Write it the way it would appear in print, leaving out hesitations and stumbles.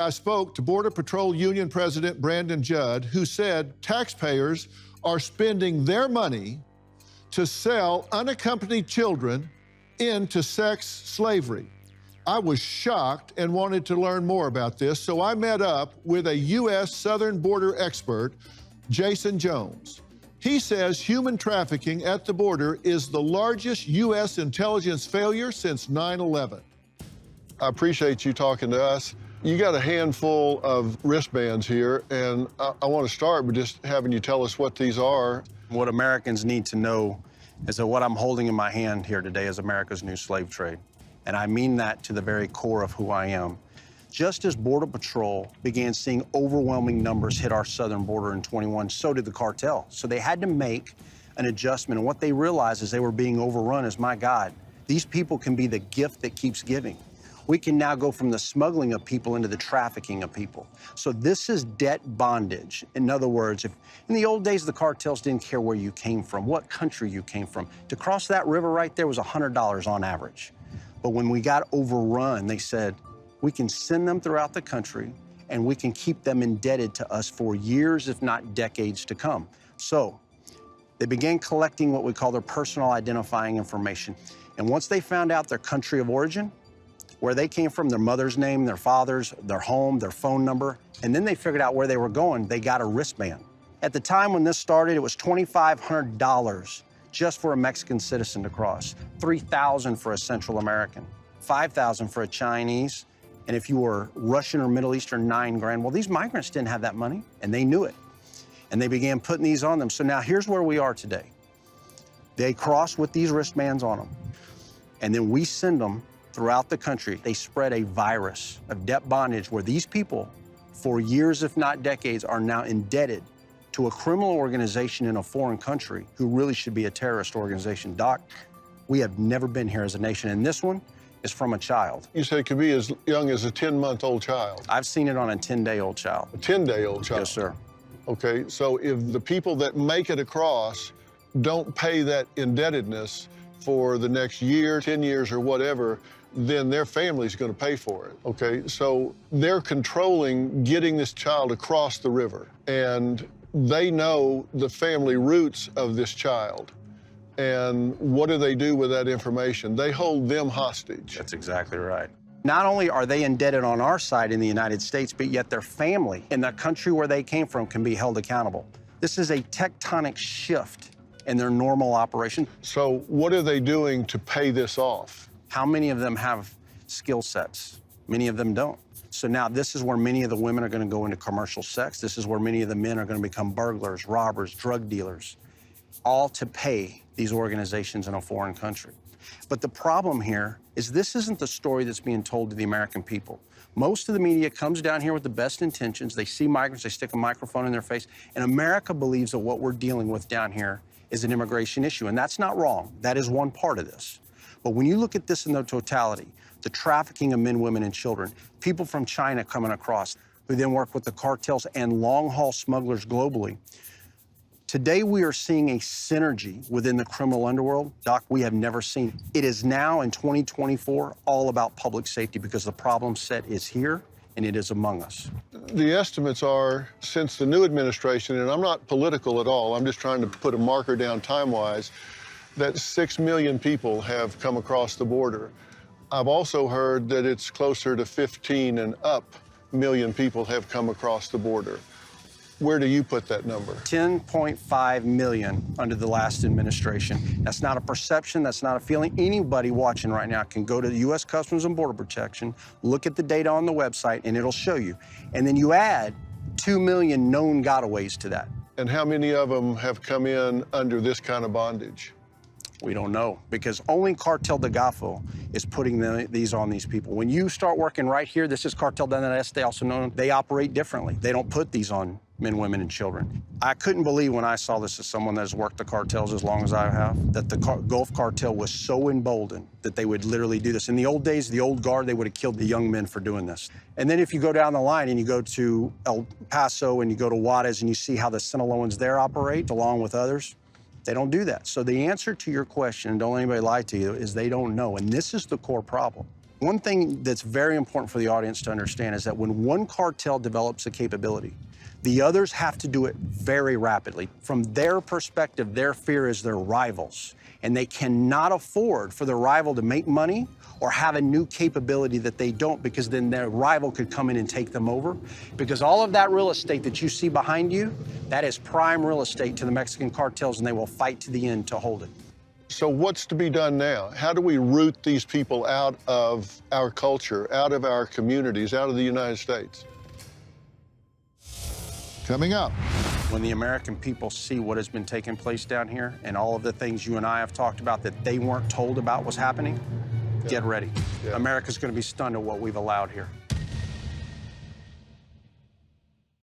I spoke to Border Patrol Union President Brandon Judd, who said taxpayers are spending their money to sell unaccompanied children into sex slavery. I was shocked and wanted to learn more about this, so I met up with a U.S. southern border expert, Jason Jones. He says human trafficking at the border is the largest U.S. intelligence failure since 9/11. I appreciate you talking to us. You got a handful of wristbands here, and I want to start with just having you tell us what these are. What Americans need to know is that what I'm holding in my hand here today is America's new slave trade. And I mean that to the very core of who I am. Just as Border Patrol began seeing overwhelming numbers hit our southern border in 21, so did the cartel. So they had to make an adjustment. And what they realized is they were being overrun is, my God, these people can be the gift that keeps giving. We can now go from the smuggling of people into the trafficking of people. So this is debt bondage. In other words, if in the old days, the cartels didn't care where you came from, what country you came from. To cross that river right there was $100 on average. But when we got overrun, they said, we can send them throughout the country and we can keep them indebted to us for years, if not decades to come. So they began collecting what we call their personal identifying information. And once they found out their country of origin, where they came from, their mother's name, their father's, their home, their phone number, and then they figured out where they were going, they got a wristband. At the time when this started, it was $2,500 just for a Mexican citizen to cross, $3,000 for a Central American, $5,000 for a Chinese, and if you were Russian or Middle Eastern, $9,000. Well, these migrants didn't have that money, and they knew it. And they began putting these on them. So now here's where we are today. They cross with these wristbands on them, and then we send them throughout the country. They spread a virus of debt bondage where these people, for years, if not decades, are now indebted to a criminal organization in a foreign country who really should be a terrorist organization. Doc, we have never been here as a nation, and this one is from a child. You said it could be as young as a 10-month-old child. I've seen it on a 10-day-old child. A 10-day-old child? Yes, sir. Okay, so if the people that make it across don't pay that indebtedness for the next year, 10 years, or whatever, then their family's going to pay for it, okay? So they're controlling getting this child across the river, and they know the family roots of this child. And what do they do with that information? They hold them hostage. That's exactly right. Not only are they indebted on our side in the United States, but yet their family in the country where they came from can be held accountable. This is a tectonic shift in their normal operation. So what are they doing to pay this off? How many of them have skill sets? Many of them don't. So now this is where many of the women are going to go into commercial sex. This is where many of the men are going to become burglars, robbers, drug dealers, all to pay these organizations in a foreign country. But the problem here is this isn't the story that's being told to the American people. Most of the media comes down here with the best intentions. They see migrants, they stick a microphone in their face, and America believes that what we're dealing with down here is an immigration issue, and that's not wrong. That is one part of this. But when you look at this in the totality, the trafficking of men, women, and children, people from China coming across, who then work with the cartels and long-haul smugglers globally, today we are seeing a synergy within the criminal underworld, Doc, we have never seen. It is now, in 2024, all about public safety because the problem set is here and it is among us. The estimates are, since the new administration, and I'm not political at all, I'm just trying to put a marker down time-wise, that 6 million people have come across the border. I've also heard that it's closer to 15 and up million people have come across the border. Where do you put that number? 10.5 million under the last administration. That's not a perception, that's not a feeling. Anybody watching right now can go to the U.S. Customs and Border Protection, look at the data on the website, and it'll show you. And then you add 2 million known gotaways to that. And how many of them have come in under this kind of bondage? We don't know, because only Cartel de Golfo is putting these on these people. When you start working right here, this is Cartel de Este, also known, they operate differently. They don't put these on men, women, and children. I couldn't believe when I saw this as someone that has worked the cartels as long as I have, that the Gulf Cartel was so emboldened that they would literally do this. In the old days, the old guard, they would have killed the young men for doing this. And then if you go down the line and you go to El Paso and you go to Juarez and you see how the Sinaloans there operate along with others, they don't do that. So the answer to your question, and don't let anybody lie to you, is they don't know. And this is the core problem. One thing that's very important for the audience to understand is that when one cartel develops a capability, the others have to do it very rapidly. From their perspective, their fear is their rivals, and they cannot afford for their rival to make money or have a new capability that they don't, because then their rival could come in and take them over. Because all of that real estate that you see behind you, that is prime real estate to the Mexican cartels, and they will fight to the end to hold it. So what's to be done now? How do we root these people out of our culture, out of our communities, out of the United States? Coming up. When the American people see what has been taking place down here and all of the things you and I have talked about that they weren't told about was happening, get ready. America's going to be stunned at what we've allowed here.